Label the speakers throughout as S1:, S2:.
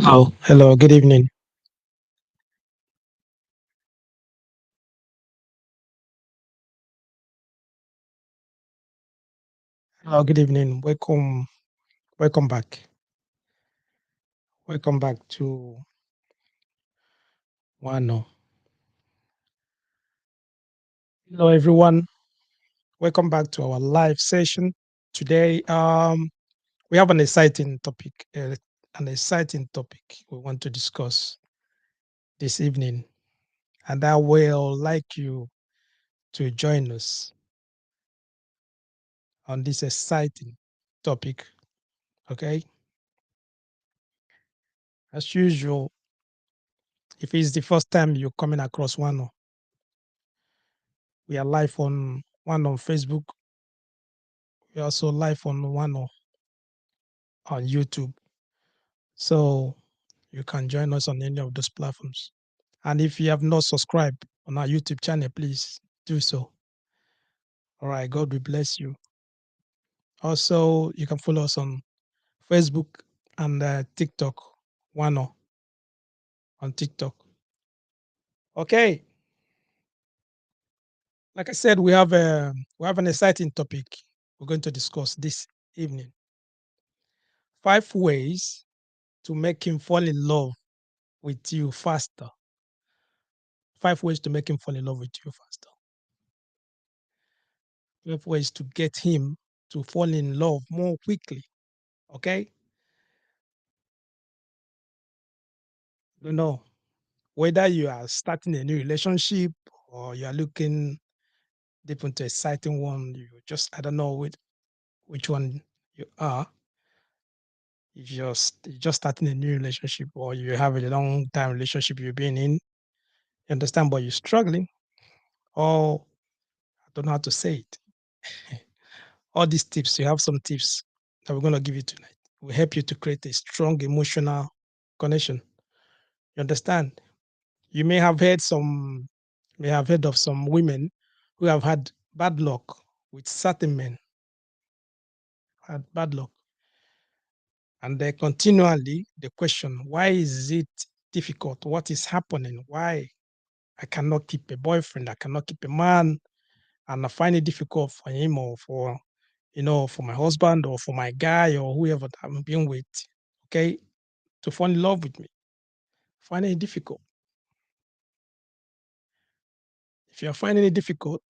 S1: Oh, hello, good evening. Hello, good evening. Welcome back. Welcome back to Wano. Hello, everyone. Welcome back to our live session. Today, we have an exciting topic we want to discuss this evening, and I will like you to join us on this exciting topic. Okay, as usual, if it's the first time you're coming across Wano, we are live on one on Facebook. We're also live on on YouTube. So you can join us on any of those platforms. And if you have not subscribed on our YouTube channel, please do so. All right, God will bless you. Also, you can follow us on Facebook and TikTok, Wano on TikTok. Okay, like I said, we have an exciting topic we're going to discuss this evening. 5 ways to make him fall in love with you faster. 5 ways to make him fall in love with you faster. 5 ways to get him to fall in love more quickly. Okay? You know, whether you are starting a new relationship or you are looking deep into exciting one, I don't know which one you are. You're just starting a new relationship or you have a long time relationship you've been in, you understand, but you're struggling, or I don't know how to say it. All these tips, you have some tips that we're going to give you tonight. Will help you to create a strong emotional connection. You understand? You may have heard of some women who have had bad luck with certain men, had bad luck, and they continually the question, why is it difficult? What is happening? Why I cannot keep a boyfriend? I cannot keep a man, and I find it difficult for him or for my husband or for my guy or whoever that I'm being with, okay, to fall in love with me. Finding it difficult. If you're finding it difficult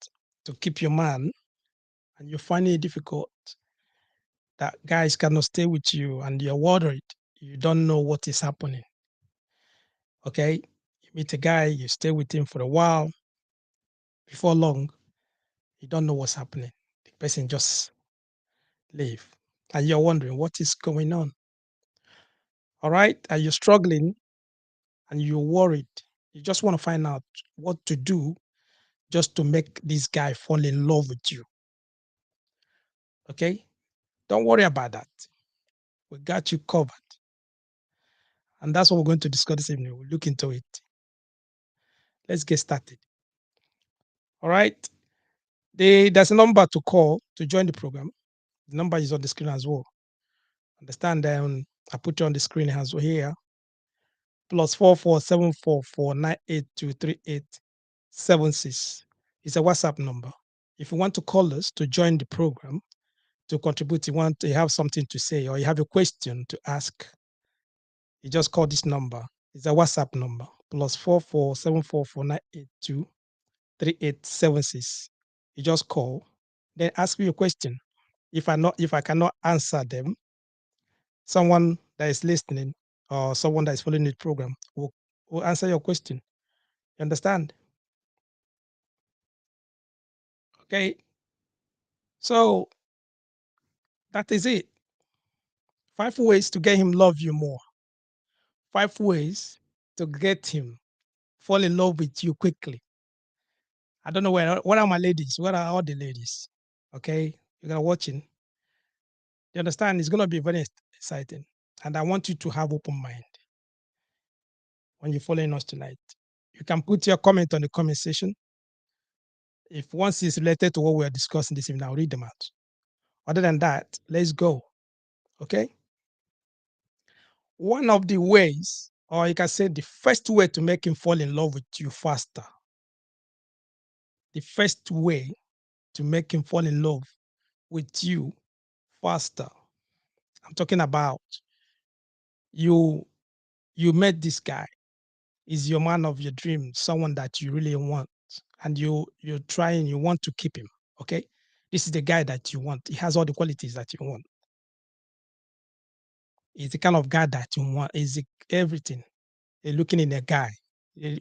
S1: to keep your man and you're finding it difficult that guys cannot stay with you and you're worried, you don't know what is happening. Okay. You meet a guy, you stay with him for a while, before long, you don't know what's happening. The person just leave. And you're wondering what is going on. All right. And you're struggling and you're worried. You just want to find out what to do just to make this guy fall in love with you. Okay. Don't worry about that. We got you covered. And that's what we're going to discuss this evening. We'll look into it. Let's get started. All right. There's a number to call to join the program. The number is on the screen as well. Understand? I put you on the screen as well here. +447449823876. It's a WhatsApp number. If you want to call us to join the program, to contribute, you have something to say or you have a question to ask, you just call this number. It's a WhatsApp number. +447449823876. You just call, then ask me a question. If I cannot answer them, someone that is listening or someone that is following the program will answer your question. You understand? Okay. So that is it. 5 ways to get him love you more. 5 ways to get him fall in love with you quickly. I don't know what are my ladies? What are all the ladies? Okay. You are watching. You understand? It's gonna be very exciting. And I want you to have open mind when you're following us tonight. You can put your comment on the comment section. If once it's related to what we're discussing this evening, I'll read them out. Other than that, let's go. Okay. One of the ways, or you can say the first way to make him fall in love with you faster, the first way to make him fall in love with you faster. I'm talking about you you met this guy, is your man of your dream, someone that you really want, and you're trying, you want to keep him. Okay. This is the guy that you want. He has all the qualities that you want. He's the kind of guy that you want. Everything. You're looking in a guy.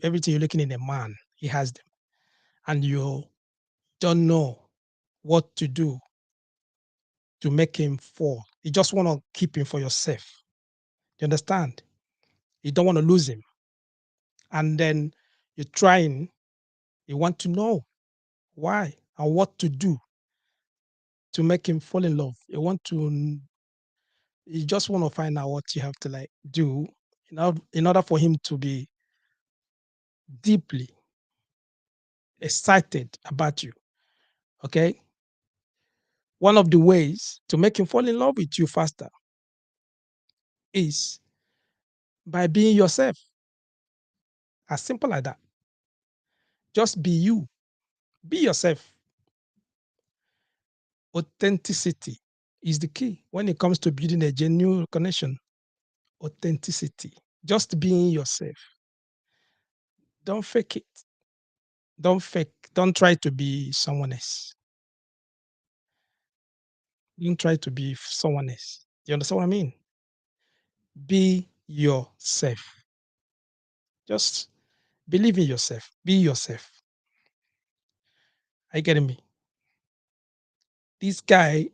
S1: Everything you're looking in a man, he has them. And you don't know what to do to make him fall. You just want to keep him for yourself. You understand? You don't want to lose him. And then you're trying, you want to know why and what to do to make him fall in love. You just want to find out what you have to like do in order for him to be deeply excited about you. Okay. One of the ways to make him fall in love with you faster is by being yourself. As simple as that. Just be you. Be yourself. Authenticity is the key when it comes to building a genuine connection. Authenticity. Just being yourself. Don't fake it. Don't try to be someone else. Don't try to be someone else. You understand what I mean? Be yourself. Just believe in yourself. Be yourself. Are you getting me? This guy,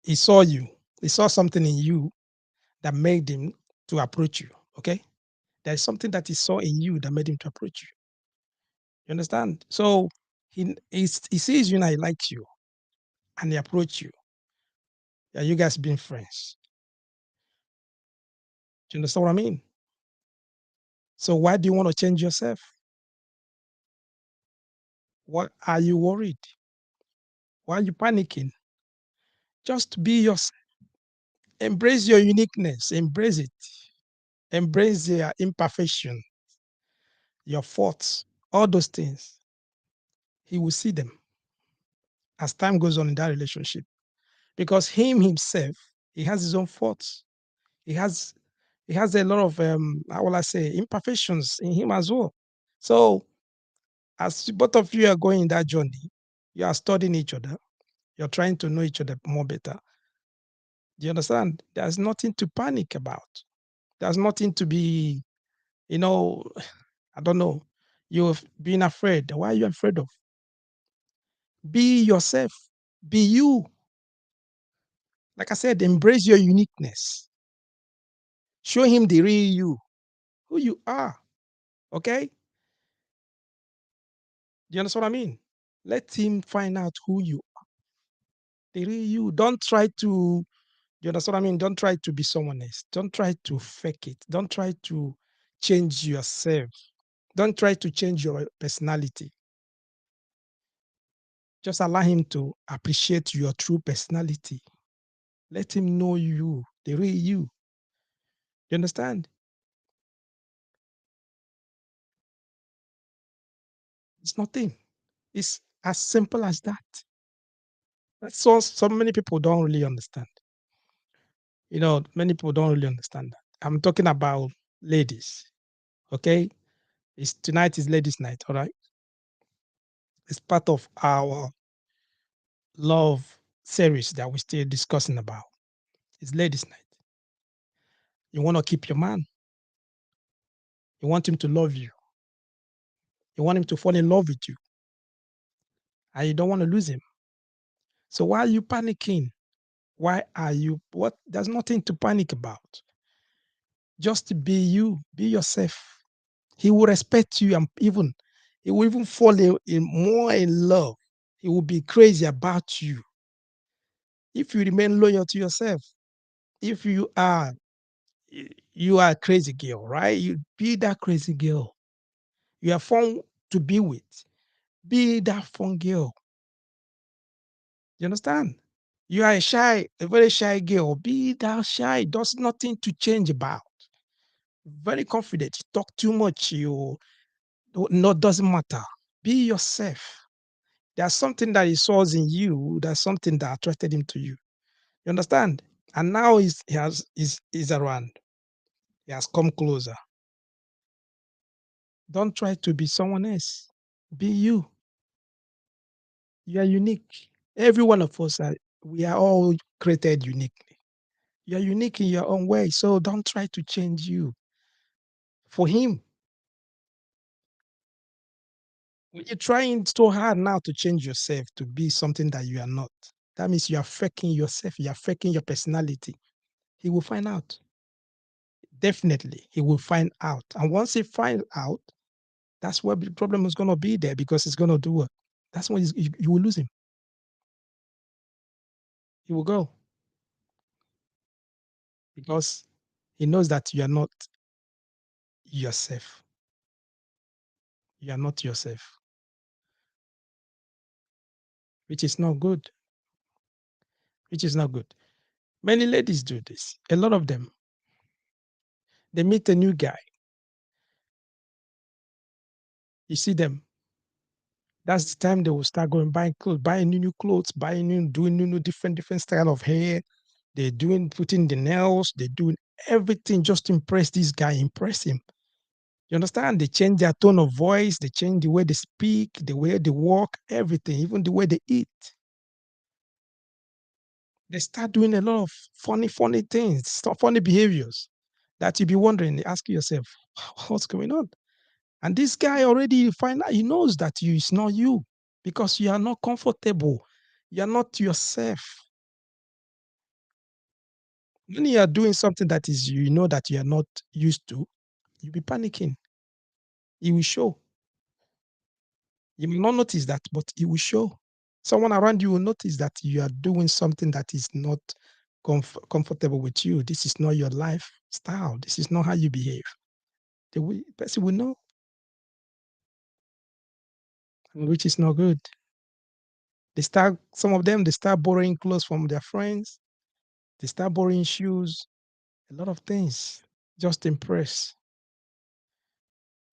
S1: he saw you. He saw something in you that made him to approach you. Okay? There's something that he saw in you that made him to approach you. You understand? So he sees you and he likes you and he approach you. Yeah, you guys being friends. Do you understand what I mean? So why do you want to change yourself? What are you worried? Why are you panicking? Just be yourself. Embrace your uniqueness. Embrace it. Embrace your imperfection, your faults, all those things. He will see them as time goes on in that relationship. Because him himself, he has his own faults. He has he has a lot of how will I say imperfections in him as well. So as both of you are going that journey, you are studying each other, you're trying to know each other more better. Do you understand? There's nothing to panic about. There's nothing to be, you know, I don't know. You've been afraid. Why are you afraid of? Be yourself. Be you. Like I said, embrace your uniqueness. Show him the real you, who you are. Okay? Do you understand what I mean? Let him find out who you are, the real you. Don't try to, you understand what I mean? Don't try to be someone else. Don't try to fake it. Don't try to change yourself. Don't try to change your personality. Just allow him to appreciate your true personality. Let him know you, the real you. You understand? It's nothing. It's as simple as that. That's all so many people don't really understand. Many people don't really understand that. I'm talking about ladies. Okay. Tonight is ladies' night, all right? It's part of our love series that we're still discussing about. It's ladies' night. You want to keep your man. You want him to love you. You want him to fall in love with you. And you don't want to lose him. So why are you panicking? Why are you what there's nothing to panic about. Just be you, be yourself. He will respect you and even he will even fall more in love. He will be crazy about you if you remain loyal to yourself. If you are a crazy girl, right? You be that crazy girl. You are fun to be with. Be that fun girl. You understand? You are a very shy girl. Be that shy. There's nothing to change about. Very confident. You talk too much. You no doesn't matter. Be yourself. There's something that he saws in you. There's something that attracted him to you. You understand? And now he's around. He has come closer. Don't try to be someone else. Be you. You are unique. Every one of us we are all created uniquely. You are unique in your own way. So don't try to change you for him. When you're trying so hard now to change yourself to be something that you are not, that means you are faking yourself, you are faking your personality. He will find out. Definitely, he will find out. And once he finds out, that's where the problem is going to be there because it's going to do what? That's when you will lose him. He will go because he knows that you are not yourself. You are not yourself, which is not good. Which is not good. Many ladies do this. A lot of them, they meet a new guy. You see them. That's the time they will start going buying clothes, buying new clothes, buying doing new different style of hair. They're doing putting the nails. They're doing everything just to impress this guy, impress him. You understand? They change their tone of voice. They change the way they speak, the way they walk, everything, even the way they eat. They start doing a lot of funny things, funny behaviors that you be wondering, asking yourself, what's going on? And this guy already find out, he knows that you is not you because you are not comfortable. You are not yourself. When you are doing something that is you know that you are not used to, you'll be panicking. It will show. You may not notice that, but it will show. Someone around you will notice that you are doing something that is not comfortable with you. This is not your lifestyle. This is not how you behave. The person will know, which is not good. Some of them, they start borrowing clothes from their friends. They start borrowing shoes, a lot of things. Just impress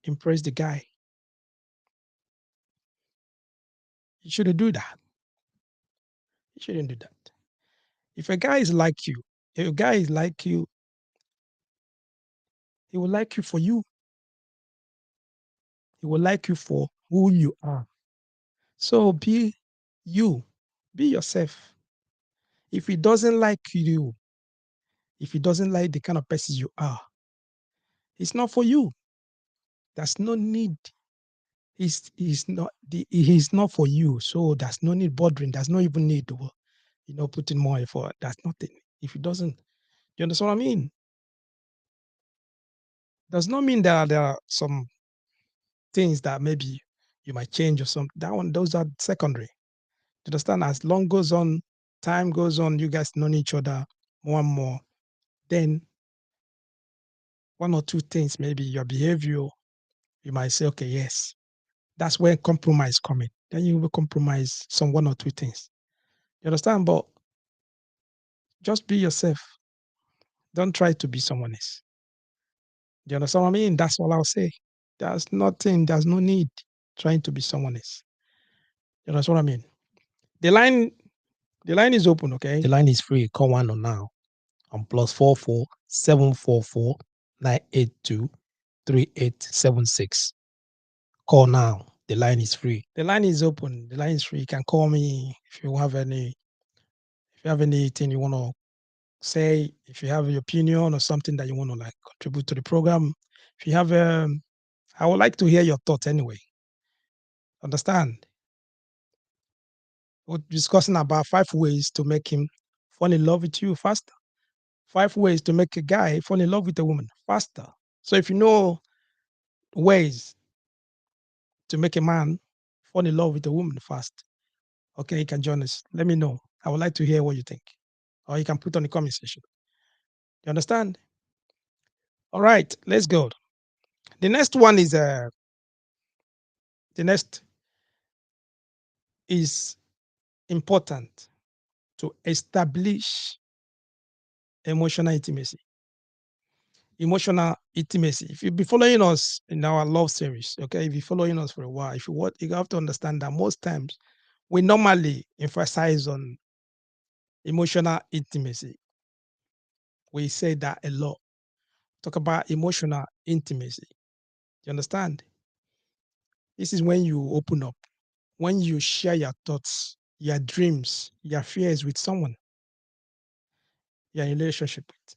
S1: the guy. You shouldn't do that. You shouldn't do that. If a guy is like you, if a guy is like you, he will like you for you. He will like you for who you are. So be you. Be yourself. If he doesn't like you, if he doesn't like the kind of person you are, it's not for you. There's no need. He's not for you. So there's no need bothering. There's no even need to putting more effort. That's nothing. If it doesn't, you understand what I mean? Does not mean that there are some things that maybe you might change or something. Those are secondary. You understand? As long goes on, time goes on, you guys know each other more and more. Then one or two things, maybe your behavior, you might say, okay, yes, that's where compromise coming. Then you will compromise some one or two things. You understand? But just be yourself. Don't try to be someone else. Do you understand what I mean? That's all I'll say. There's no need trying to be someone else. You understand what I mean? The line, the line is open, okay? The line is free. Call one on now on +44 744 982 3876. Call now. The line is free. The line is open. The line is free. You can call me if you have anything you want to say, if you have your opinion or something that you want to like contribute to the program. If you have I would like to hear your thoughts anyway. Understand? We're discussing about 5 ways to make him fall in love with you faster. 5 ways to make a guy fall in love with a woman faster. So if you know ways to make a man fall in love with a woman fast, okay, you can join us. Let me know. I would like to hear what you think. Or you can put on the comment section. You understand? All right, let's go. The next one is the next is important. to establish emotional intimacy. Emotional intimacy. If you be following us in our love series, okay, if you're following us for a while, if you want, you have to understand that most times we normally emphasize on emotional intimacy. We say that a lot. Talk about emotional intimacy. You understand? This is when you open up, when you share your thoughts, your dreams, your fears with someone you're in a relationship with.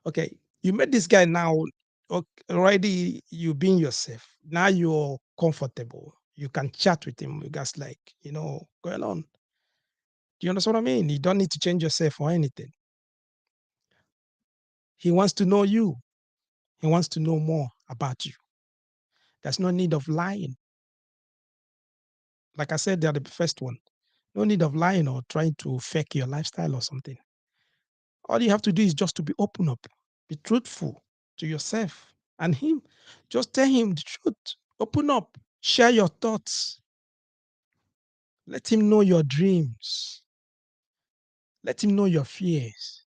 S1: Okay, you met this guy now, already you being yourself. Now you're comfortable. You can chat with him. You guys like, going on. Do you understand what I mean? You don't need to change yourself or anything. He wants to know you. He wants to know more about you. There's no need of lying. Like I said, they're the first one. No need of lying or trying to fake your lifestyle or something. All you have to do is just to be open up, be truthful to yourself and him. Just tell him the truth. Open up, share your thoughts. Let him know your dreams. Let him know your fears.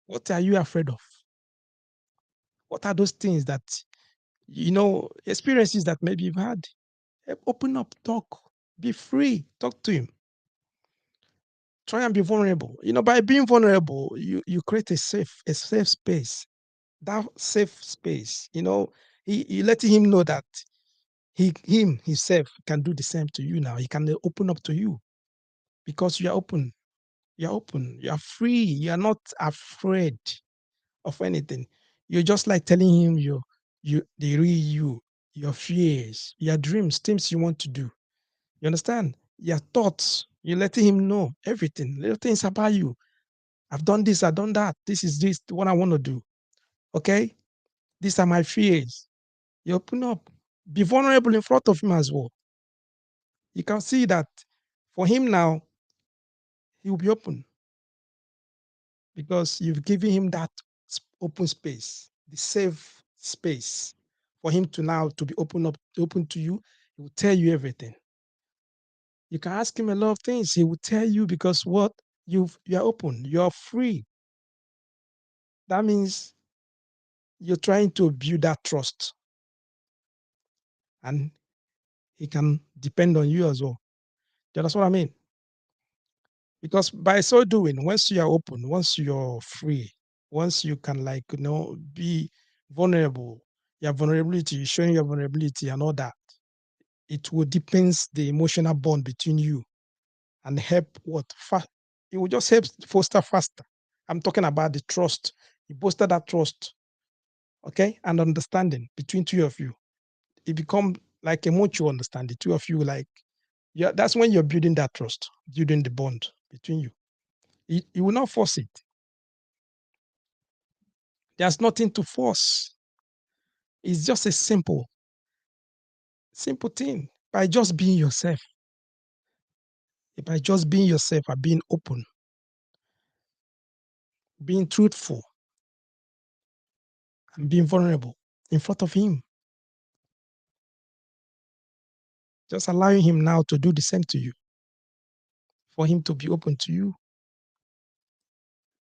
S1: What are you afraid of? What are those things that, experiences that maybe you've had? Open up, talk, be free, talk to him. Try and be vulnerable. By being vulnerable, you create a safe space. That safe space, you letting him know that him himself can do the same to you now. He can open up to you because you are open. You're open. You are free. You are not afraid of anything. You're just like telling him the real you, your fears, your dreams, things you want to do. You understand? Your thoughts. You're letting him know everything, little things about you. I've done this, I've done that. This what I want to do. Okay? These are my fears. You open up. Be vulnerable in front of him as well. You can see that for him now, he will be open because you've given him that open space, the safe space for him to now to be open to you. He will tell you everything. You can ask him a lot of things. He will tell you because what you're open, you're free. That means you're trying to build that trust, and he can depend on you as well. That's what I mean. Because by so doing, once you are open, once you're free, once you can be vulnerable, your vulnerability, showing your vulnerability and all that, it will deepens the emotional bond between you and help it will just help foster faster. I'm talking about the trust. You foster that trust, okay, and understanding between two of you. It become like a mutual understanding. Two of you, like, yeah, that's when you're building that trust, building the bond between you. You will not force it. There's nothing to force. It's just a simple thing. By just being yourself, by just being yourself and being open, being truthful, and being vulnerable in front of him, just allowing him now to do the same to you, for him to be open to you.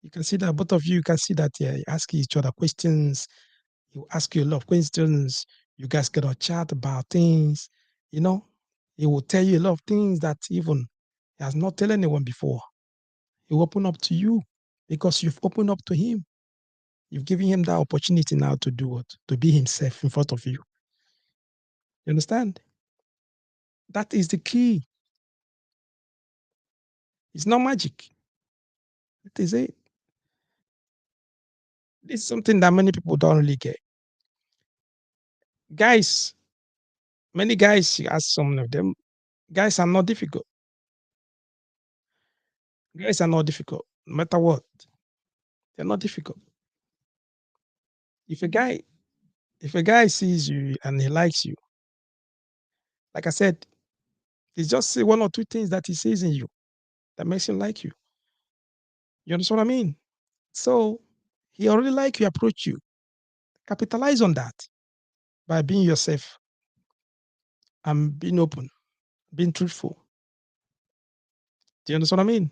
S1: You can see that both of you can see that, yeah, you ask each other questions. You ask you a lot of questions. You guys get a chat about things. You know, he will tell you a lot of things that even he has not told anyone before. He will open up to you because you've opened up to him. You've given him that opportunity now to do what? To be himself in front of you. You understand? That is the key. It's not magic. It is it. It's something that many people don't really get. Guys, many guys, you ask some of them, guys are not difficult. Guys are not difficult, no matter what. They're not difficult. If a guy, if a guy sees you and he likes you, like I said, it's just say one or two things that he sees in you that makes him like you. You understand what I mean? So he already like you, approach you. Capitalize on that by being yourself and being open, being truthful. Do you understand what I mean?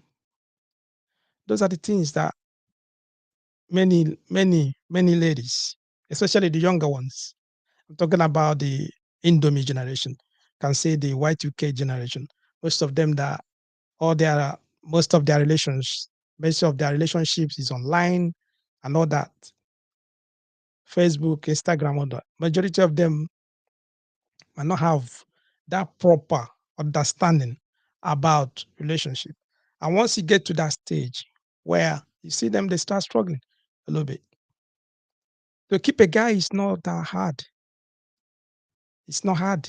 S1: Those are the things that many ladies, especially the younger ones, I'm talking about the Indomie generation, can say the Y2K generation. Most of them that all their most of their relations, most of their relationships is online and all that. Facebook, Instagram, all that. Majority of them might not have that proper understanding about relationship. And once you get to that stage where you see them, they start struggling a little bit. To keep a guy is not that hard. It's not hard.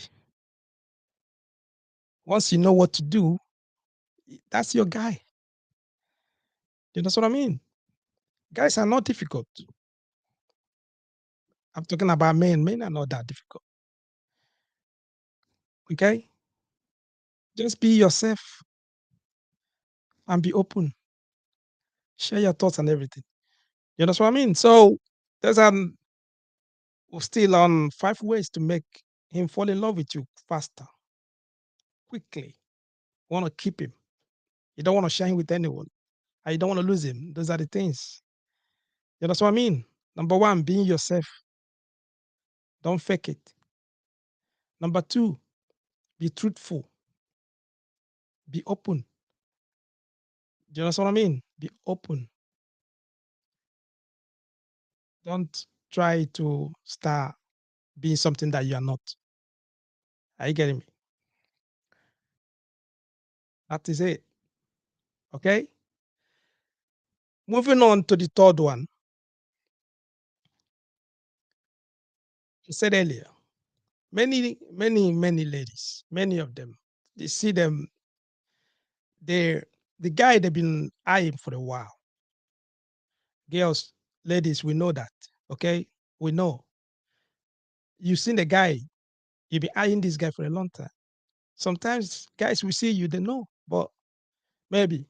S1: Once you know what to do, that's your guy. You know what I mean? Guys are not difficult. I'm talking about men. Men are not that difficult. Okay? Just be yourself and be open. Share your thoughts and everything. You know what I mean? So there's still on 5 ways to make him fall in love with you faster, quickly. You want to keep him. You don't want to share him with anyone. And you don't want to lose him. Those are the things. You know what I mean? Number one, being yourself. Don't fake it. Number two, be truthful. Be open. Do you know what I mean? Be open. Don't try to start being something that you are not. Are you getting me? That is it. Okay. Moving on to the third one. I said earlier, many ladies, many of them, they see them, they're the guy they've been eyeing for a while. Girls, ladies, we know that. Okay. We know. You've seen the guy, you've been eyeing this guy for a long time. Sometimes guys will see you, they know, but maybe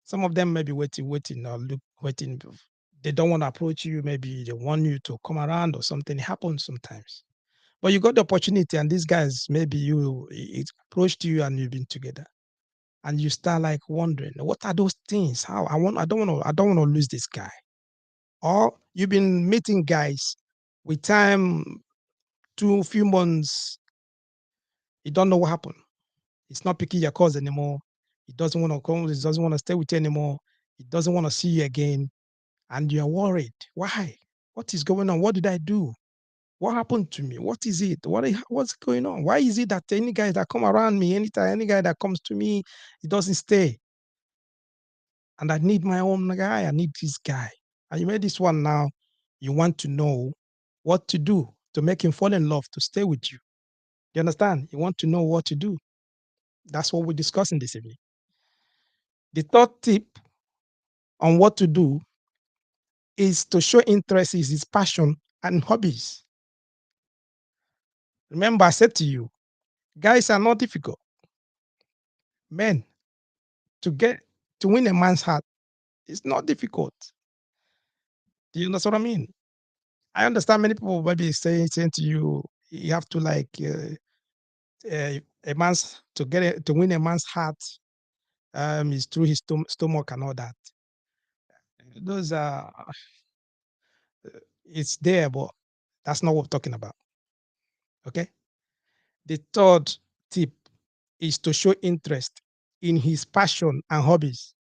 S1: some of them may be waiting, or waiting. They don't want to approach you. Maybe they want you to come around or something. It happens sometimes. But you got the opportunity, and these guys, maybe it approached you and you've been together. And you start like wondering, what are those things? How I don't want to lose this guy. Or you've been meeting guys with time, few months, you don't know what happened. It's not picking your calls anymore. He doesn't want to come, he doesn't want to stay with you anymore. He doesn't want to see you again. And you're worried. Why? What is going on? What did I do? What happened to me? What is it? What's going on? Why is it that any guy that come around me, anytime, any guy that comes to me, he doesn't stay? And I need my own guy. I need this guy. And you made this one now. You want to know what to do to make him fall in love to stay with you. You understand? You want to know what to do. That's what we're discussing this evening. The third tip on what to do is to show interest in his passion and hobbies. Remember, I said to you, guys are not difficult. Men, to get to win a man's heart, it's not difficult. Do you understand what I mean? I understand many people might be saying to you, you have to like a man's to win a man's heart is through his stomach and all that. Those are it's there, but that's not what we're talking about. Okay. The third tip is to show interest in his passion and hobbies.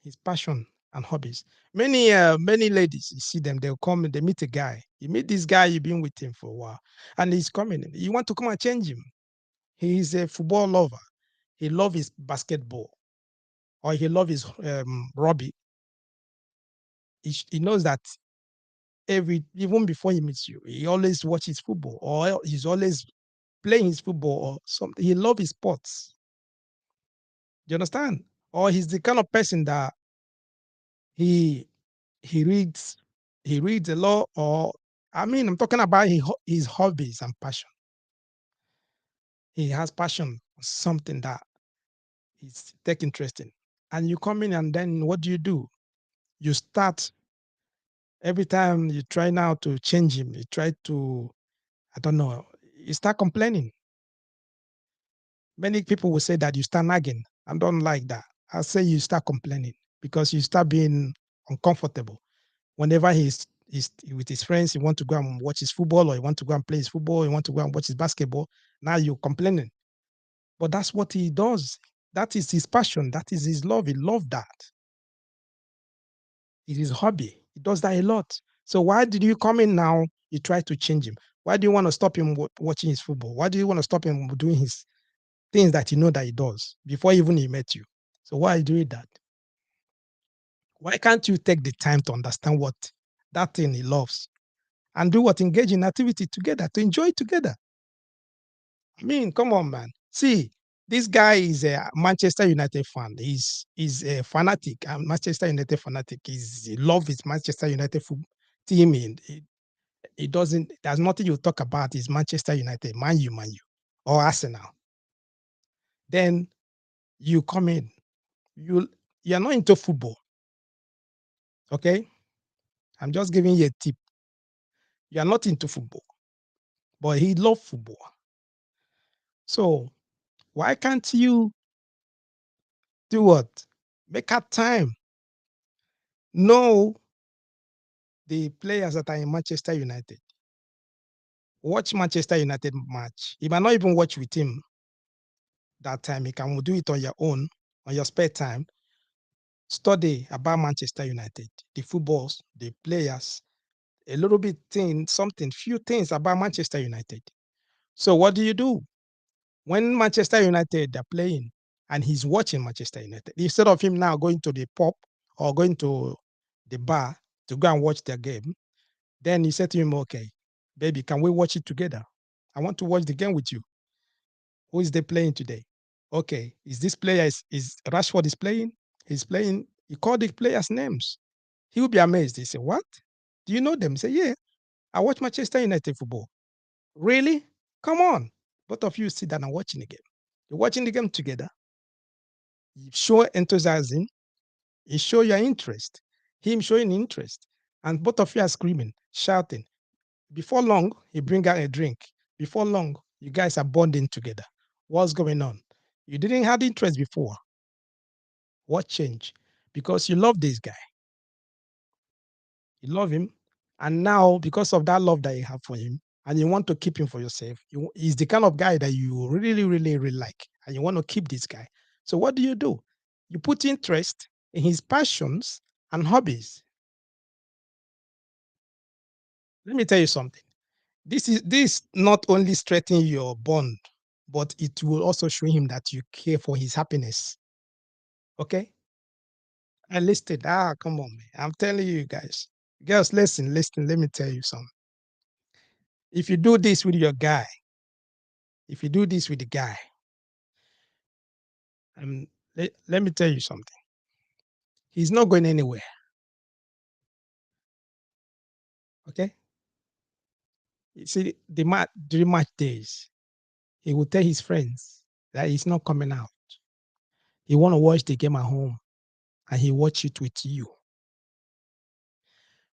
S1: His passion and hobbies. Many ladies, you see them, they'll come and they meet a guy. You meet this guy, you've been with him for a while, and he's coming. You want to come and change him. He is a football lover. He loves his basketball, or he loves his rugby. He knows that even before he meets you, he always watches football, or he's always playing his football or something. He loves his sports. Do you understand? Or he's the kind of person that he he reads he reads a lot, or I mean, I'm talking about his hobbies and passion. He has passion for something that he's take interest in. And you come in and then what do? You start every time you try now to change him, you try to, I don't know, you start complaining. Many people will say that you start nagging. I don't like that. I say you start complaining because you start being uncomfortable. Whenever he's with his friends, he want to go and watch his football, or he want to go and play his football, he want to go and watch his basketball. Now you're complaining. But that's what he does. That is his passion. That is his love. He loves that. It's his hobby. He does that a lot. So why did you come in now? You try to change him. Why do you want to stop him watching his football? Why do you want to stop him doing his things that you know that he does before even he met you? So why are you doing that? Why can't you take the time to understand what that thing he loves and do what? Engage in activity together to enjoy it together. I mean, come on, man. See, this guy is a Manchester United fan. He's a fanatic, a Manchester United fanatic. He love his Manchester United team. And it doesn't. There's nothing you talk about. Is Manchester United, Man U, or Arsenal. Then you come in. You you're not into football. Okay, I'm just giving you a tip. You are not into football, but he loves football. So why can't you do what? Make up time. Know the players that are in Manchester United. Watch Manchester United match. You might not even watch with him that time. You can do it on your own, on your spare time. Study about Manchester United, the footballs, the players, a little bit thing, something, few things about Manchester United. So what do? When Manchester United are playing and he's watching Manchester United, instead of him now going to the pub or going to the bar to go and watch their game, then he said to him, okay, baby, can we watch it together? I want to watch the game with you. Who is they playing today? Okay, is this player is Rashford is playing? He's playing. He called the players' names. He will be amazed. He said, "What? Do you know them?" He said, "Yeah, I watch Manchester United football." Really? Come on, both of you sit down and watching the game. You're watching the game together. You show enthusiasm. You show your interest. Him showing interest, and both of you are screaming, shouting. Before long, he bring out a drink. Before long, you guys are bonding together. What's going on? You didn't have interest before. What changed? Because you love this guy. You love him. And now, because of that love that you have for him, and you want to keep him for yourself, he's the kind of guy that you really, really, really like. And you want to keep this guy. So what do? You put interest in his passions and hobbies. Let me tell you something. This not only strengthen your bond, but it will also show him that you care for his happiness. Okay? I listed. Come on, man. I'm telling you guys. Girls, listen. Let me tell you something. If you do this with your guy, if you do this with the guy, let me tell you something. He's not going anywhere. Okay? You see, during match days, he will tell his friends that he's not coming out. He want to watch the game at home, and he watch it with you.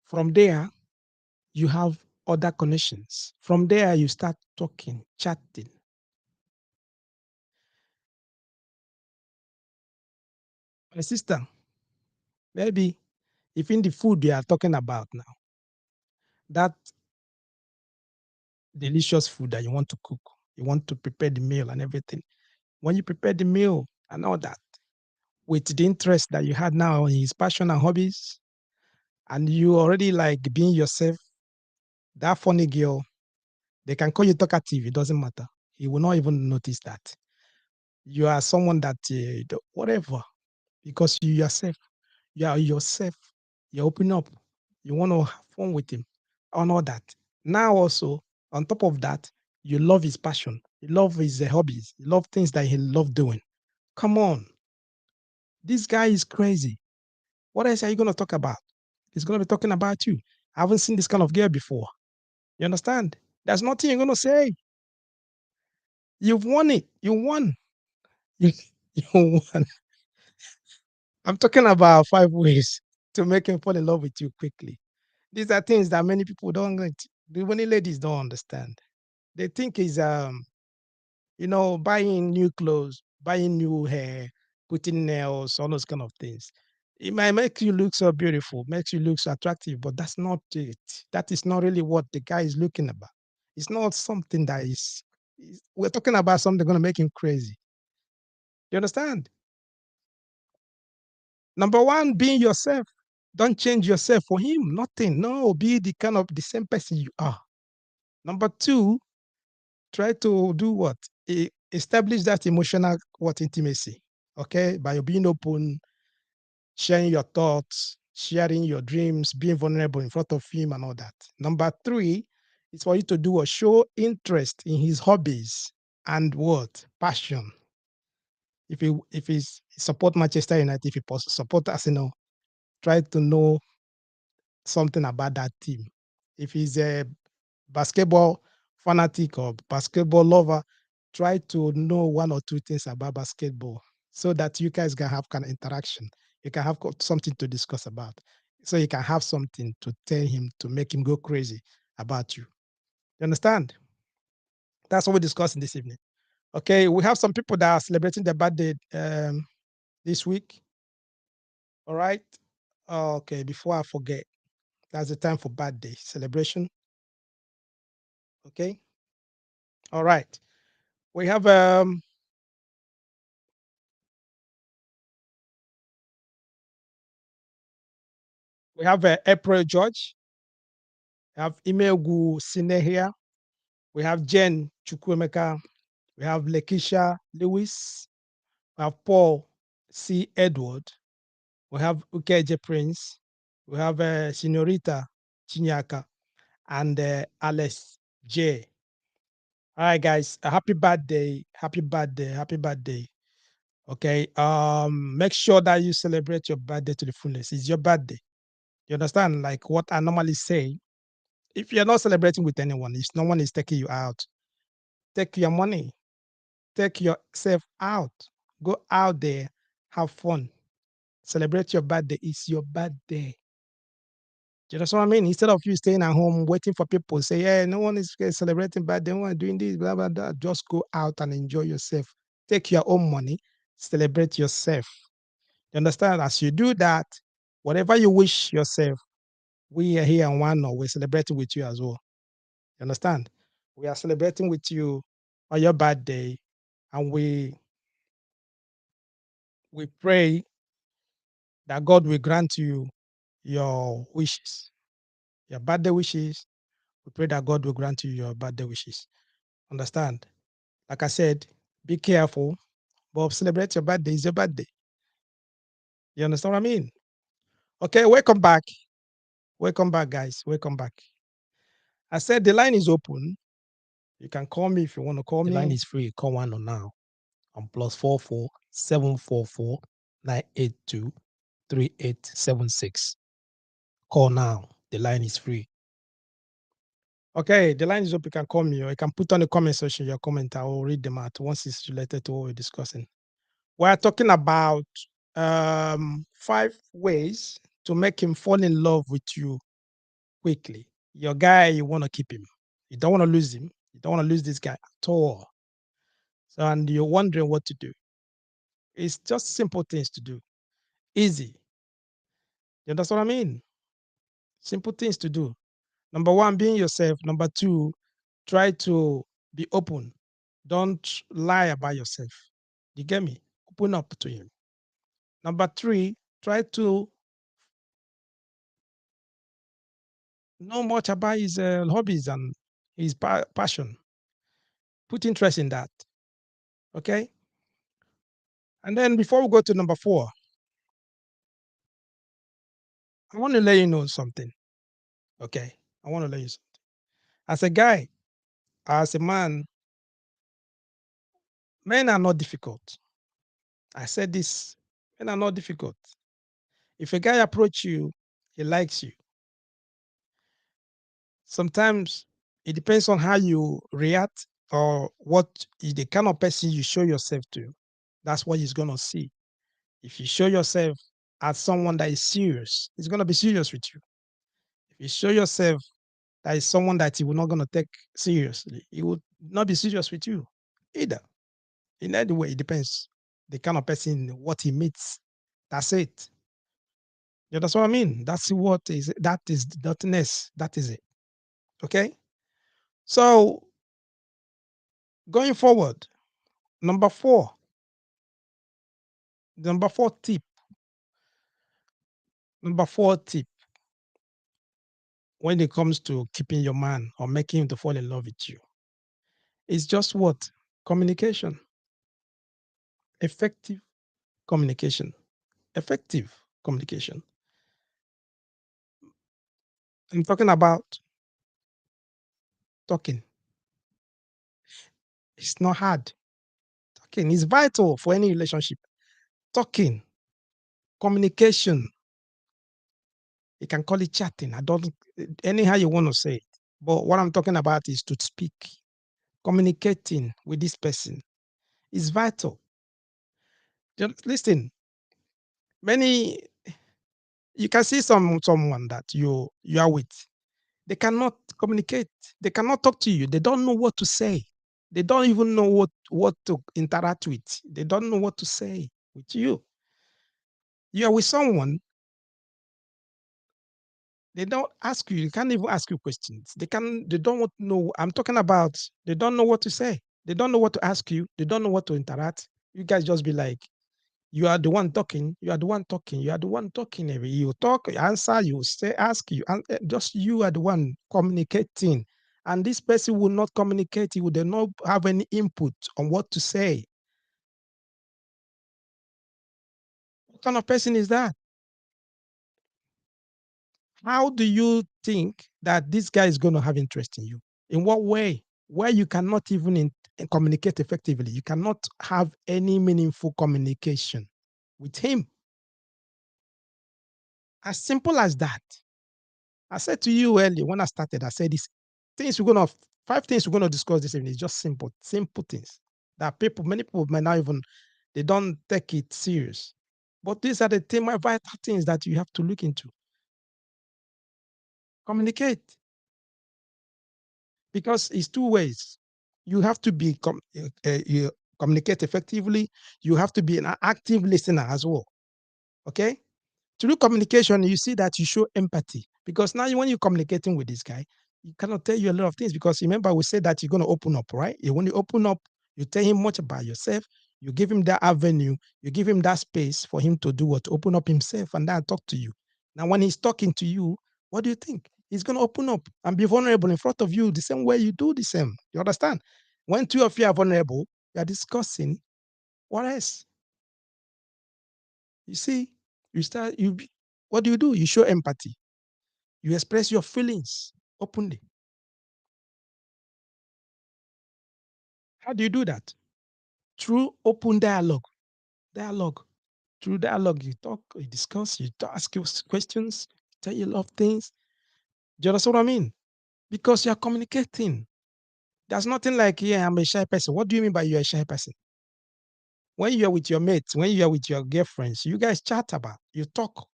S1: From there, you have other connections. From there, you start talking, chatting. My sister, maybe if in the food you are talking about now, that delicious food that you want to cook, you want to prepare the meal and everything. When you prepare the meal and all that, with the interest that you had now in his passion and hobbies, and you already like being yourself, that funny girl, they can call you talkative, it doesn't matter. He will not even notice that. You are someone that, whatever, because you are yourself, you open up, you want to have fun with him, and all that. Now, also, on top of that, you love his passion, you love his hobbies, you love things that he love doing. Come on, this guy is crazy. What else are you going to talk about? He's going to be talking about you. I haven't seen this kind of girl before. You understand? There's nothing you're going to say. You've won it. You won. You, you won. I'm talking about 5 ways to make him fall in love with you quickly. These are things that many people don't, the many ladies don't understand. They think buying new clothes, buying new hair, putting nails, all those kind of things. It might make you look so beautiful, makes you look so attractive, but that's not it. That is not really what the guy is looking about. It's not something that we're talking about something going to make him crazy. You understand? Number one, being yourself. Don't change yourself for him. Nothing. No, be the same person you are. Number two, try to do what? Establish that emotional intimacy. Okay, by being open, sharing your thoughts, sharing your dreams, being vulnerable in front of him, and all that. Number three is for you to do a show interest in his hobbies and what passion. If he support Manchester United, if he support Arsenal, try to know something about that team. If he's a basketball fanatic or basketball lover, try to know one or two things about basketball so that you guys can have kind of interaction. You can have something to discuss about. So you can have something to tell him to make him go crazy about you. You understand? That's what we're discussing this evening. Okay, we have some people that are celebrating their birthday this week. All right. Okay, before I forget, that's the time for birthday celebration. Okay. All right. We have April George. We have Imegu Sinehia. We have Jen Chukwemeka. We have Lekisha Lewis. We have Paul C. Edward. We have Ukeje Prince. We have Senorita Chinyaka and Alice J. All right, guys. Happy birthday. Happy birthday. Happy birthday. Okay. Make sure that you celebrate your birthday to the fullest. It's your birthday. You understand? Like what I normally say, if you're not celebrating with anyone, if no one is taking you out, take your money, take yourself out, go out there, have fun, celebrate your birthday. It's your birthday. Do you know what I mean? Instead of you staying at home waiting for people to say, "Yeah, no one is celebrating birthday, no one doing this, blah blah blah." Just go out and enjoy yourself. Take your own money, celebrate yourself. You understand? As you do that, whatever you wish yourself, we are here and one, we're celebrating with you as well. You understand? We are celebrating with you on your birthday, and we pray that God will grant you your wishes, your birthday wishes. We pray that God will grant you your birthday wishes. Understand? Like I said, be careful, but celebrate your birthday. It's your birthday. You understand what I mean? Okay, welcome back. Welcome back, guys. Welcome back. I said the line is open. You can call me if you want to call me. The line is free. Call one on now on +44 744 982 3876. Call now. The line is free. Okay, the line is open. You can call me or you can put on the comment section your comment. I will read them out once it's related to what we're discussing. We're talking about 5 ways to make him fall in love with you quickly. Your guy, you want to keep him. You don't want to lose him. You don't want to lose this guy at all. So, and you're wondering what to do. It's just simple things to do. Easy. You understand what I mean? Simple things to do. Number one, being yourself. Number two, try to be open. Don't lie about yourself. You get me? Open up to him. Number three, try to know much about his hobbies and his passion. Put interest in that. Okay. And then before we go to number four, I want to let you know something. Okay. I want to let you something. As a guy, as a man, men are not difficult. I said this, men are not difficult. If a guy approach you, he likes you. Sometimes it depends on how you react or what is the kind of person you show yourself to. That's what he's gonna see. If you show yourself as someone that is serious, he's gonna be serious with you. If you show yourself that is someone that he will not gonna take seriously, he will not be serious with you either. In any way, it depends. The kind of person, what he meets. That's it. You understand what I mean? That's what is that is the dirtiness. That is it. Okay. So going forward, number four, number four tip, number four tip when it comes to keeping your man or making him to fall in love with you is just what? Communication. Effective communication. Effective communication. I'm talking about talking. It's not hard. Talking is vital for any relationship. Talking, communication. You can call it chatting. I don't anyhow you want to say it. But what I'm talking about is to speak. Communicating with this person is vital. Just listen. Many you can see someone that you are with. They cannot communicate. They cannot talk to you. They don't know what to say. They don't even know what to interact with. They don't know what to say with you. You are with someone, they don't ask you, they can't even ask you questions. They don't want to know. I'm talking about they don't know what to say. They don't know what to ask you. They don't know what to interact. You guys just be like, you are the one talking, you are the one talking, you are the one talking. You talk, you answer, you say, ask you, and just you are the one communicating. And this person will not communicate, he will not have any input on what to say. What kind of person is that? How do you think that this guy is going to have interest in you? In what way? Where you cannot even communicate effectively, you cannot have any meaningful communication with him. As simple as that. I said to you earlier when I started, I said these things we're gonna five things we're gonna discuss this evening is just simple, simple things that many people may not even they don't take it serious. But these are the vital things that you have to look into. Communicate because it's two ways. You have to be you communicate effectively. You have to be an active listener as well. Okay. Through communication, you see that you show empathy because now when you're communicating with this guy, he cannot tell you a lot of things because remember we said that you're going to open up, right? When you open up, you tell him much about yourself. You give him that avenue. You give him that space for him to do what? To open up himself and then talk to you. Now, when he's talking to you, what do you think? He's going to open up and be vulnerable in front of you the same way you do the same. You understand? When two of you are vulnerable, you are discussing what else? You see, what do? You show empathy. You express your feelings openly. How do you do that? Through open dialogue. Dialogue. Through dialogue, you talk, you discuss, you ask you questions, tell you a lot of things. Do you understand what I mean? Because you're communicating. There's nothing like, yeah, I'm a shy person. What do you mean by you're a shy person? When you're with your mates, when you're with your girlfriends, you guys chat about, you talk.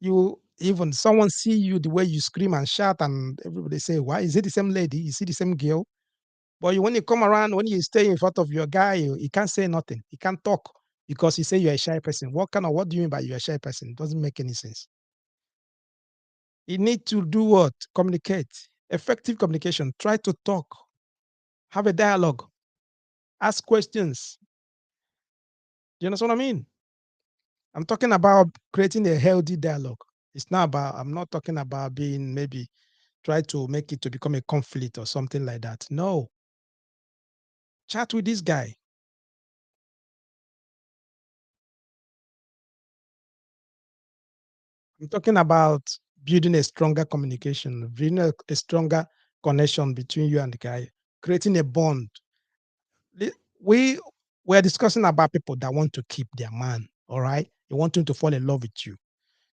S1: You even someone see you the way you scream and shout, and everybody say, why is it the same lady? Is it the same girl? But when you come around, when you stay in front of your guy, he can't say nothing. He can't talk because he say you're a shy person. What do you mean by you're a shy person? It doesn't make any sense. You need to do what? Communicate. Effective communication. Try to talk. Have a dialogue. Ask questions. Do you understand what I mean? I'm talking about creating a healthy dialogue. It's not about, I'm not talking about being maybe try to make it to become a conflict or something like that. No. Chat with this guy. I'm talking about building a stronger communication, building a stronger connection between you and the guy, creating a bond. We were discussing about people that want to keep their man. All right. You want him to fall in love with you.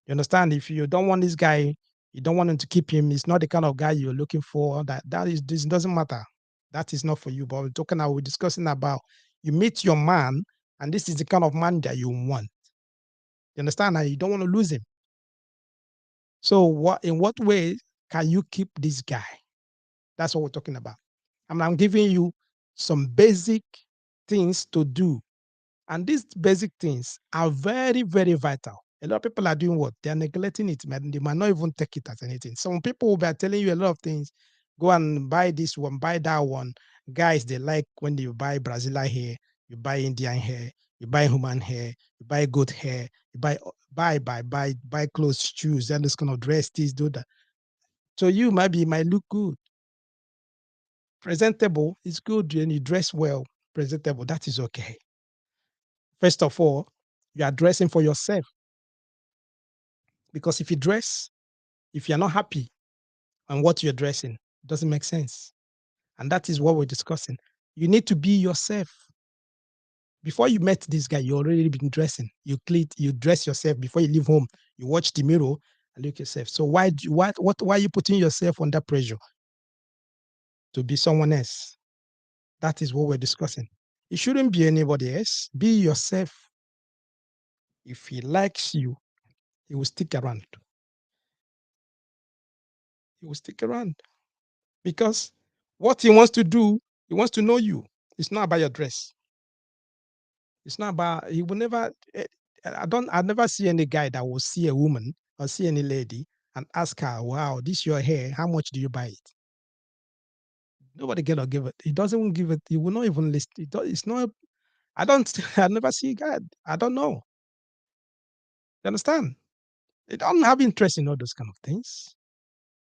S1: You understand? If you don't want this guy, you don't want him to keep him, it's not the kind of guy you're looking for. That is this doesn't matter. That is not for you. But we're discussing about you meet your man, and this is the kind of man that you want. You understand? And you don't want to lose him. So in what way can you keep this guy? That's what we're talking about. I'm giving you some basic things to do. And these basic things are very, very vital. A lot of people are doing what? They're neglecting it, man. They might not even take it as anything. Some people will be telling you a lot of things. Go and buy this one, buy that one. Guys, they like when you buy Brazilian hair, you buy Indian hair, you buy human hair, you buy goat hair, you buy clothes, shoes, and this kind of dress, this, do that. So you might look good. Presentable is good, and you dress well, presentable, that is okay. First of all, you are dressing for yourself. Because if you dress, if you're not happy on what you're dressing, it doesn't make sense. And that is what we're discussing. You need to be yourself. Before you met this guy, you already been dressing. You dress yourself before you leave home. You watch the mirror and look yourself. So why are you putting yourself under pressure to be someone else? That is what we're discussing. It shouldn't be anybody else. Be yourself. If he likes you, he will stick around. He will stick around because what he wants to do, he wants to know you. It's not about your dress. It's not about, he will never, I never see any guy that will see a woman or see any lady and ask her, wow, this your hair, how much do you buy it? Nobody gonna give it. He doesn't even give it. He will not even list it. It's not, I don't, I never see a guy. I don't know. You understand? They don't have interest in all those kind of things.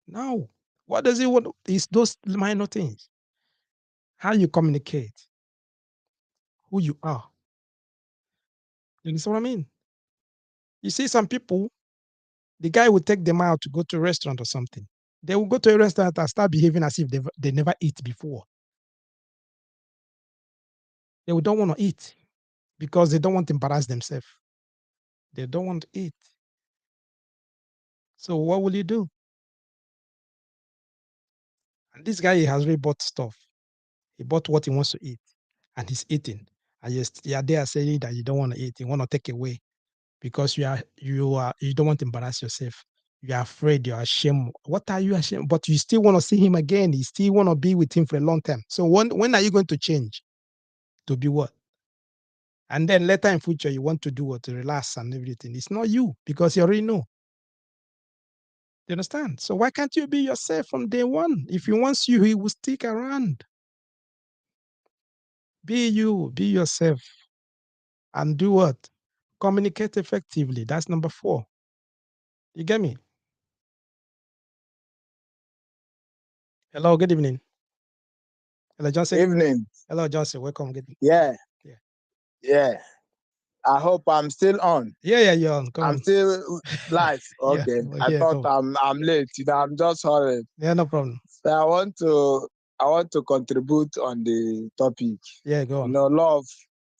S1: No. What does he want? It's those minor things. How you communicate, who you are. You understand what I mean? You see, some people, the guy will take them out to go to a restaurant or something. They will go to a restaurant and start behaving as if they never eat before. They don't want to eat because they don't want to embarrass themselves. They don't want to eat. So what will you do? And this guy, he has already bought stuff. He bought what he wants to eat and he's eating. And you are there saying that you don't want to eat, you want to take away because you don't want to embarrass yourself. You're afraid, you're ashamed. What are you ashamed? But you still want to see him again. You still want to be with him for a long time. So when are you going to change? To be what? And then later in future, you want to do what? To relax and everything. It's not you because you already know. You understand? So why can't you be yourself from day one? If he wants you, he will stick around. Be you, be yourself, and do what? Communicate effectively. That's number 4. You get me? Hello, good evening. Hello, Johnson.
S2: Evening.
S1: Hello, Johnson. Welcome. Good evening.
S2: Yeah.
S1: Yeah.
S2: Yeah. I hope I'm still on.
S1: Yeah, you're on. Come
S2: I'm
S1: on.
S2: still live.
S1: Yeah,
S2: Okay.
S1: we're
S2: I
S1: here.
S2: thought
S1: Come.
S2: I'm late. I'm just hurried.
S1: Yeah, no problem.
S2: So I want to contribute on the topic.
S1: Yeah, go on.
S2: Love,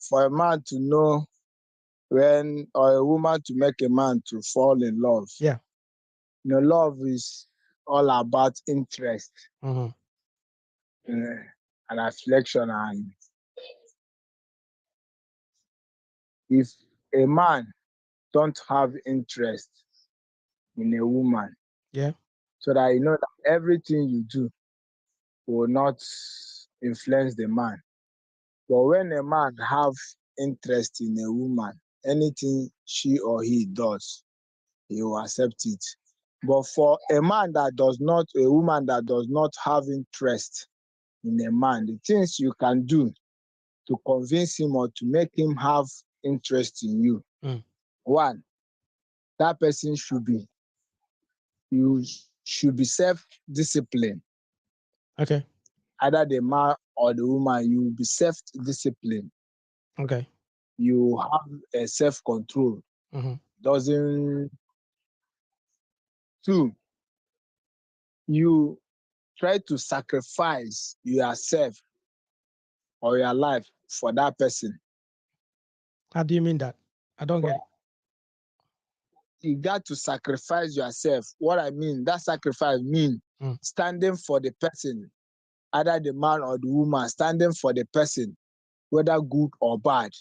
S2: for a man to know when, or a woman to make a man to fall in love.
S1: Yeah.
S2: Love is all about interest,
S1: Mm-hmm.
S2: and affection. And if a man don't have interest in a woman,
S1: Yeah.
S2: so that that everything you do will not influence the man. But when a man have interest in a woman, anything she or he does, he will accept it. But for a woman that does not have interest in a man, the things you can do to convince him or to make him have interest in you.
S1: Mm.
S2: One, that person should be self-disciplined.
S1: Okay.
S2: Either the man or the woman, you will be self-disciplined.
S1: Okay.
S2: You have a self-control.
S1: Mm-hmm.
S2: Doesn't Two, you try to sacrifice yourself or your life for that person.
S1: How do you mean that? I don't get it.
S2: You got to sacrifice yourself. What I mean, that sacrifice means standing for the person, either the man or the woman, standing for the person, whether good or bad.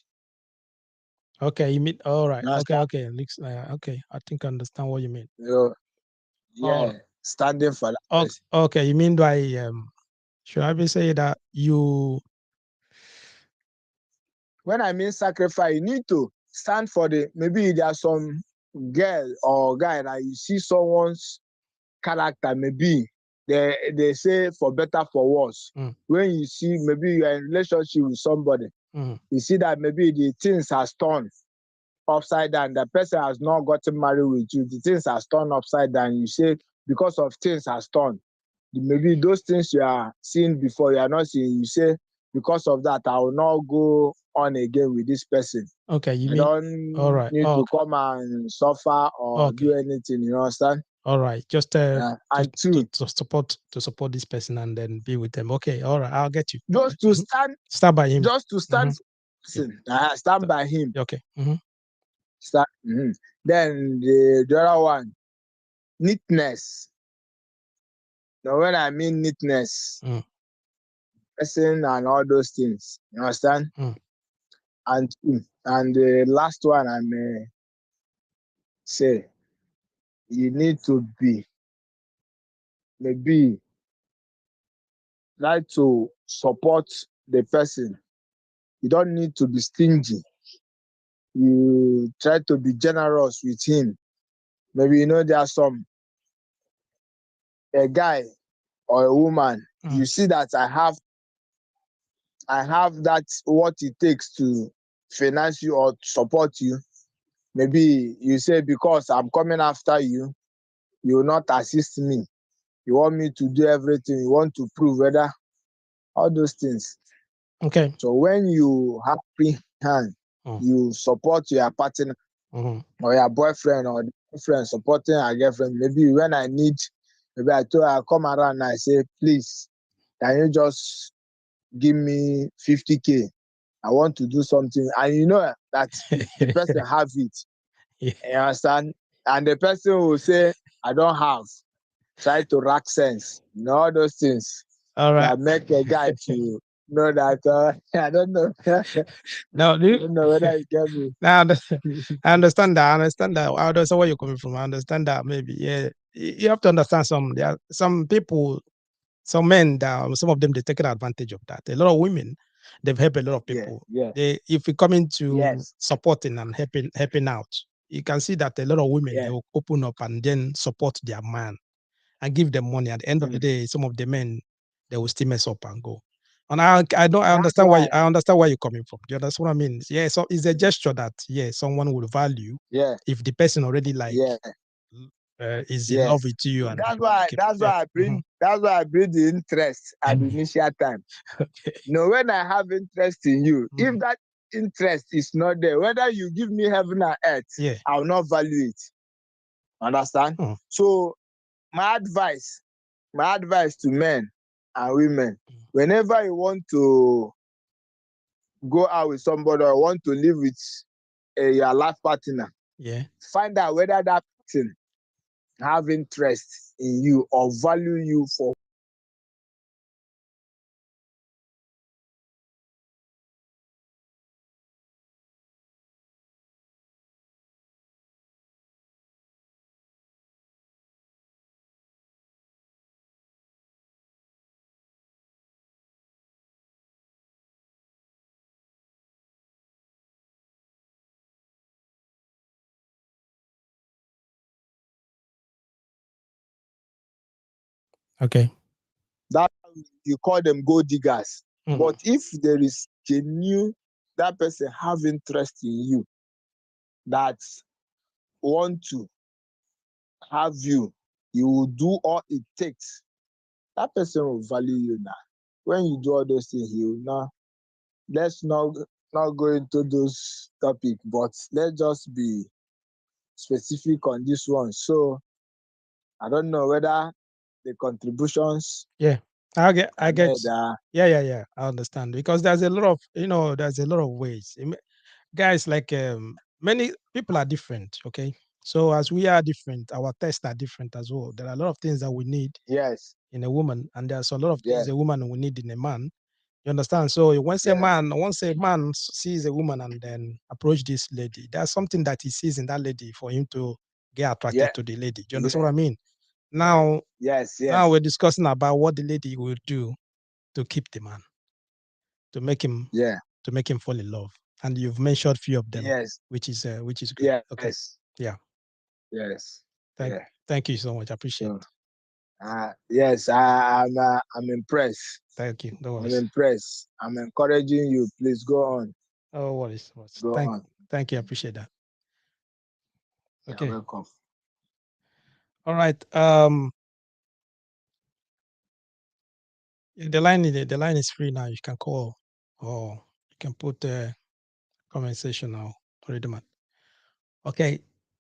S1: Okay, you mean all right.
S2: You
S1: Okay,
S2: understand?
S1: okay. I think I understand what you mean.
S2: Yeah, standing for that person.
S1: Okay, you mean by should I be say that
S2: when I mean sacrifice, you need to stand for maybe there's some girl or guy that you see someone's character, maybe they say for better for worse. When you see maybe you're in relationship with somebody, you see that maybe the things has turned upside down. The person has not gotten married with you. The things has turned upside down. You say because of things has turned. Maybe those things you are seeing before you are not seeing. You say because of that I will not go on again with this person.
S1: Okay, you
S2: I
S1: mean
S2: don't need to come and suffer or do anything. You understand?
S1: All right, just
S2: and two,
S1: to support this person and then be with them. Okay, all right, I'll get you.
S2: Just to
S1: stand by him.
S2: Just to stand. Stand by him.
S1: Okay.
S2: Stand. Then the other one, neatness. Now, when I mean neatness, person and all those things. You understand? And the last one I may say, you need to be maybe like to support the person. You don't need to be stingy. You try to be generous with him. Maybe there are a guy or a woman. You see that I have that what it takes to finance you or support you. Maybe you say because I'm coming after you, you will not assist me. You want me to do everything. You want to prove whether all those things.
S1: Okay.
S2: So when you have free hand, you support your partner or your boyfriend or girlfriend supporting our girlfriend. Maybe when I need, maybe I come around and I say, please, can you just give me 50K? I want to do something. And you know that the person have it. You understand? And the person will say, I don't have. Try to rack sense. All those things.
S1: All right.
S2: That make a guy to know that I don't know.
S1: No,
S2: I don't know whether you get me.
S1: Now I understand that. I understand that. I understand where you're coming from. I understand that maybe. Yeah. You have to understand there are some people, some men that some of them they're taking advantage of that. A lot of women, they've helped a lot of people. If you come into supporting and helping out, you can see that a lot of women they will open up and then support their man and give them money. At the end of the day, some of the men they will still mess up and go. And I understand why you're coming from. Do you understand what I mean? Yeah, so it's a gesture that someone will value. If the person already is in love with you, and
S2: that's why I bring the interest at the initial time.
S1: Okay.
S2: When I have interest in you, if that interest is not there, whether you give me heaven or earth, I will not value it. Understand? So my advice to men and women, whenever you want to go out with somebody or want to live with your life partner, find out whether that person have interest in you or value you for
S1: Okay.
S2: that. You call them gold diggers. But if there is genuine, that person have interest in you, that want to have you, you will do all it takes. That person will value you now. When you do all those things, he will not. Let's not go into those topics, but let's just be specific on this one. So I don't know whether the contributions.
S1: I get. I understand, because there's a lot of ways. Guys, like many people are different. Okay, so as we are different, our tests are different as well. There are a lot of things that we need in a woman, and there's a lot of things a woman will need in a man. You understand? So once a man sees a woman and then approach this lady, there's something that he sees in that lady for him to get attracted to the lady. Do you understand what I mean? Now, now we're discussing about what the lady will do to keep the man, to make him fall in love. and you've mentioned few of them,
S2: Yes.
S1: which is good.
S2: Yes.
S1: Okay. Yeah.
S2: Yes.
S1: Thank
S2: Yeah.
S1: thank you so much. I appreciate.
S2: So, yes, I'm impressed.
S1: Thank you. No
S2: I'm
S1: worries.
S2: impressed. I'm encouraging you. Please go on.
S1: Oh, worries.
S2: Go on.
S1: Thank you. I appreciate that.
S2: You're
S1: Okay.
S2: welcome.
S1: All right. The line is free now. You can call, or you can put a comment section now. Already, man. Okay.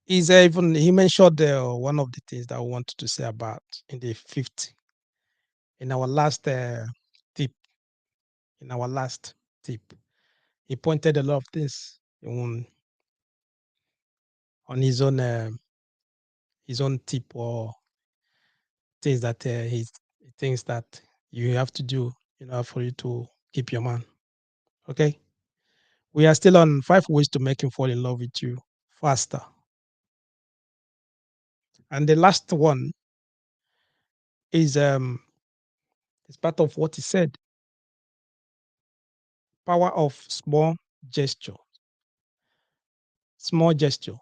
S1: Is even he mentioned one of the things that I wanted to say about in the fifth in our last tip. In our last tip, he pointed a lot of things on his own tip, or things that he thinks that you have to do in order for you to keep your man. Okay. We are still on 5 ways to make him fall in love with you faster. And the last one is part of what he said. Power of small gesture. Small gesture.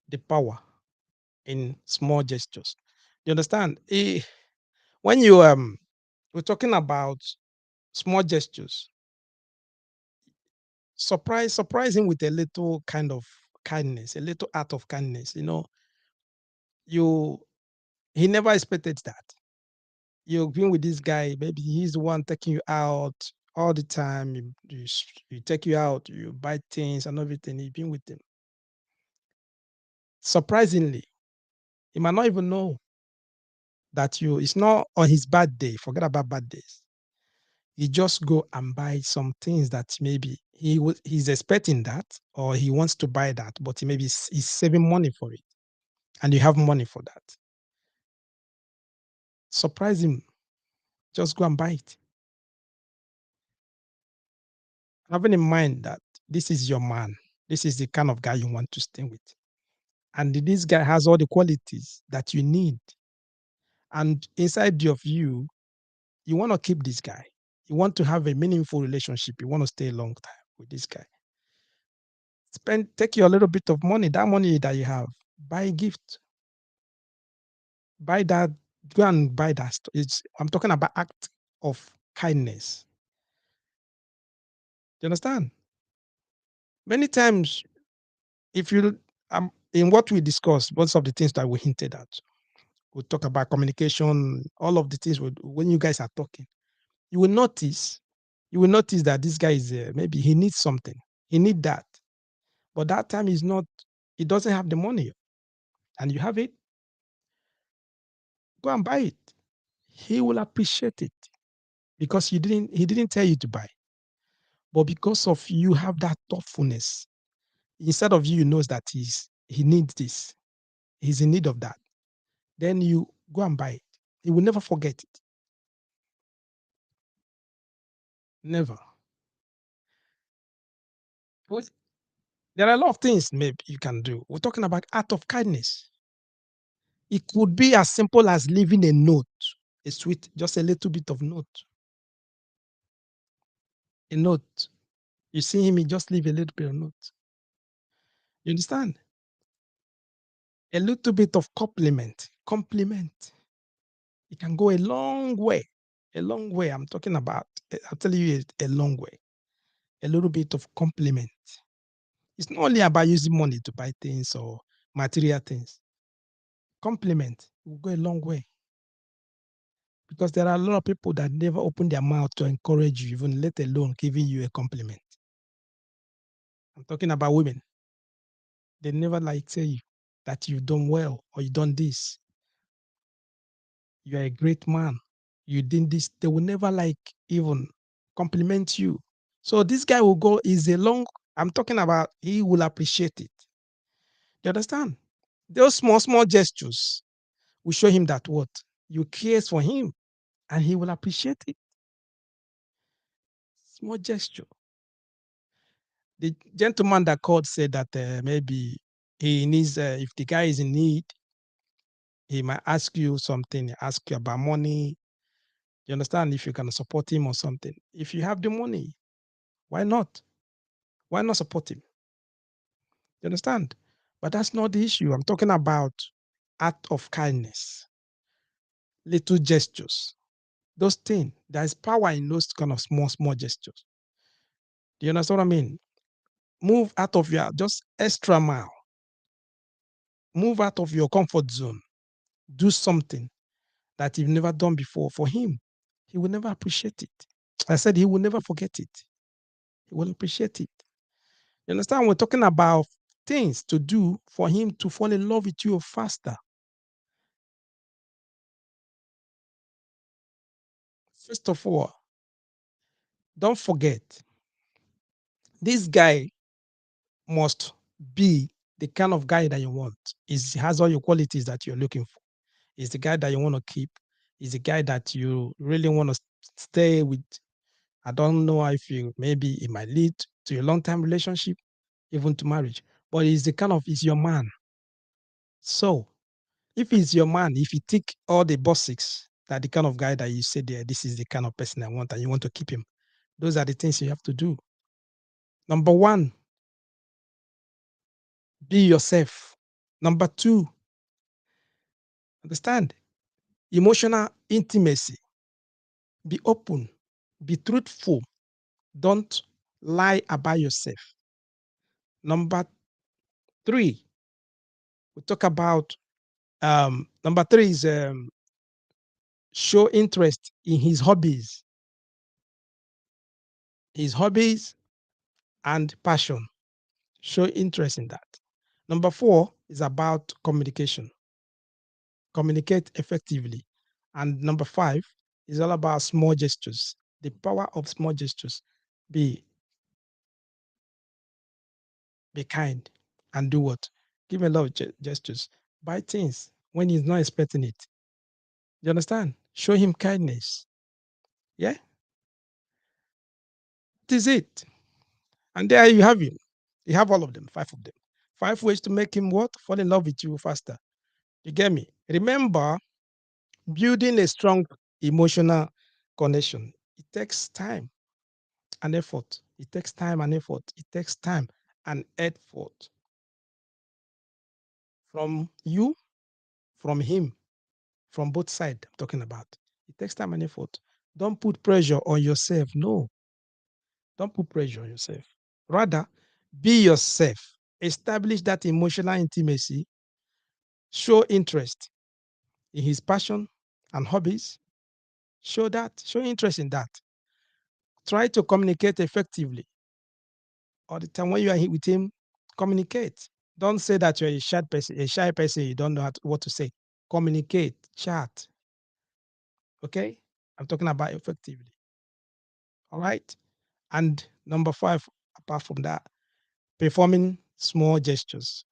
S1: The power in small gestures. You understand? When we're talking about small gestures, surprise him with a little kind of kindness, a little act of kindness. You he never expected that. You've been with this guy, maybe he's the one taking you out all the time. You take you out, you buy things and everything. You've been with him. Surprisingly, he might not even know that it's not on his bad day. Forget about bad days. You just go and buy some things that maybe he's expecting that, or he wants to buy that, but he maybe he's saving money for it, and you have money for that. Surprise him. Just go and buy it. Having in mind that this is your man, this is the kind of guy you want to stay with. And this guy has all the qualities that you need. And inside of you, you want to keep this guy. You want to have a meaningful relationship. You want to stay a long time with this guy. Take your little bit of money, that money that you have, buy a gift. Buy that, go and buy that. I'm talking about act of kindness. Do you understand? Many times, if you in what we discussed, most of the things that we hinted at, we talk about communication, all of the things when you guys are talking, you will notice, that this guy is maybe he needs something, he need that, but that time is not, he doesn't have the money, and you have it. Go and buy it. He will appreciate it because he didn't tell you to buy, but because of you have that thoughtfulness, instead of you knows that he needs this, he's in need of that, then you go and buy it. He will never forget it. Never. But there are a lot of things maybe you can do. We're talking about act of kindness. It could be as simple as leaving a note, a sweet, just a little bit of note. A note. You see him, he just leave a little bit of note. You understand? A little bit of compliment. Compliment. It can go a long way. A long way. I'm talking about, I'll tell you a long way. A little bit of compliment. It's not only about using money to buy things or material things. Compliment will go a long way. Because there are a lot of people that never open their mouth to encourage you, even let alone giving you a compliment. I'm talking about women. They never like say you that you've done well or you done this. You're a great man. You did this. They will never like even compliment you. So this guy will go is a long. I'm talking about he will appreciate it. You understand? Those small gestures will show him that what you cares for him, and he will appreciate it. Small gesture. The gentleman that called said that maybe he needs, if the guy is in need, he might ask you something, ask you about money, You understand? If you can support him or something. If you have the money, why not? Why not support him? You understand? But that's not the issue. I'm talking about act of kindness, little gestures, those things. There's power in those kind of small, small gestures. Do you understand what I mean? Move out of your just extra mile. Move out of your comfort zone. Do something that you've never done before for him. He will never appreciate it. I said he will never forget it. He will appreciate it. You understand? We're talking about things to do for him to fall in love with you faster. First of all, don't forget, this guy must be the kind of guy that you want. He has all your qualities that you're looking for. He's the guy that you want to keep. He's the guy that you really want to stay with. I don't know if you maybe it might lead to a long-term relationship, even to marriage. But he's your man. So if he's your man, if you tick all the boxes, that the kind of guy that you say there, this is the kind of person I want, and you want to keep him. Those are the things you have to do. Number one, be yourself. Number two, understand emotional intimacy. Be open, be truthful. Don't lie about yourself. Number three, we talk about number three is show interest in his hobbies and passion. Show interest in that. Number four is about communication. Communicate effectively. And number five is all about small gestures. The power of small gestures. Be kind and do what? Give a lot of gestures. Buy things when he's not expecting it. You understand? Show him kindness. Yeah, that is it. And there you have him. You have all of them, five of them. 5 ways to make him what? Fall in love with you faster. You get me? Remember, building a strong emotional connection, it takes time and effort. It takes time and effort. It takes time and effort from you, from him, from both sides I'm talking about. It takes time and effort. Don't put pressure on yourself. No, don't put pressure on yourself. Rather, be yourself. Establish that emotional intimacy. Show interest in his passion and hobbies. Show interest in that. Try to communicate effectively. All the time when you are with him, communicate. Don't say that you're a shy person, you don't know what to say. Communicate, chat. Okay? I'm talking about effectively. All right. And number five, apart from that, performing small gestures.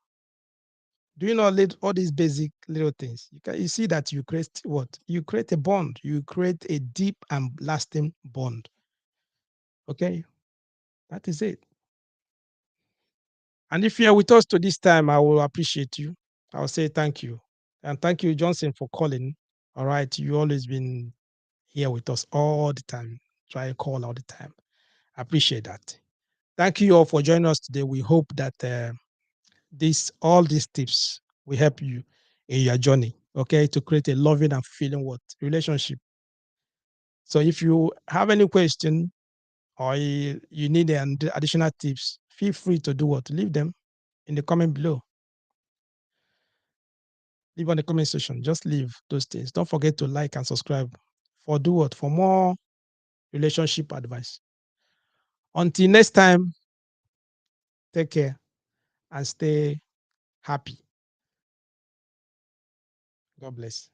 S1: Doing all these basic little things. You see that you create what? You create a bond. You create a deep and lasting bond. Okay. That is it. And if you're with us to this time, I will appreciate you. I'll say thank you. And thank you, Johnson, for calling. All right. You always been here with us all the time. Try and call all the time. I appreciate that. Thank you all for joining us today. We hope that all these tips will help you in your journey, okay, to create a loving and fulfilling what relationship. So if you have any question or you need additional tips, feel free to do what? Leave them in the comment below. Leave on the comment section. Just leave those things. Don't forget to like and subscribe for do what? For more relationship advice. Until next time, take care and stay happy. God bless.